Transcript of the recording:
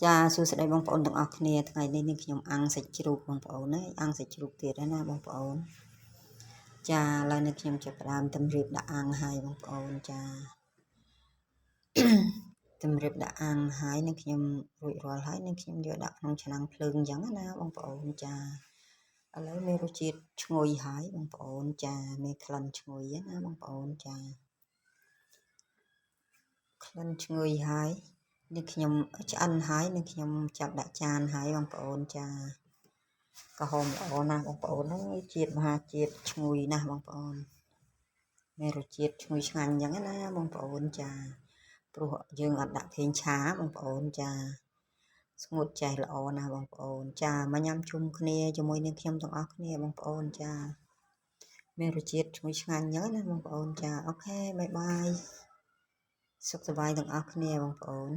ចាសួស្តីបងប្អូនទាំងអស់គ្នាថ្ងៃនេះនេះខ្ញុំអាំងសាច់ជ្រូកបងប្អូនណាអាំងសាច់ជ្រូកទៀតហើយណាបងប្អូនចាឥឡូវនេះខ្ញុំចាប់ផ្ដើមតម្រៀបដាក់អាំងហើយបងប្អូនចាតម្រៀបដាក់អាំងហើយនឹងខ្ញុំរួចរាល់ហើយនឹងខ្ញុំយកដាក់ក្នុងឆ្នាំងភ្លើងអញ្ចឹងណាបងប្អូនចាឥឡូវមានរសជាតិឈ្ងុយហើយបងប្អូនចាមានក្លិនឈ្ងុយណាបងប្អូនចាក្លិនឈ្ងុយហើយនេះខ្ញុំឆ្អិនហើយនឹងខ្ញុំចាប់ដាក់ចានហើយបងប្អូនចាក្រហមល្អណាស់បងប្អូនហ្នឹងជាតិមហាជាតិឈ្ងុយណាស់បងប្អូនមានរសជាតិឈ្ងុយឆ្ងាញ់អញ្ចឹងណាបងប្អូនចាព្រោះយើងអត់ដាក់ប្រេងឆាបងប្អូនចាស្ងួតចេះល្អណាស់បងប្អូនចាមកញ៉ាំជុំគ្នាជាមួយនឹងខ្ញុំទាំងអស់គ្នាបងប្អូនចាមានរសជាតិឈ្ងុយឆ្ងាញ់អញ្ចឹងណាបងប្អូនចាអូខេបាយបាយសុខសប្បាយទាំងអស់គ្នាបងប្អូន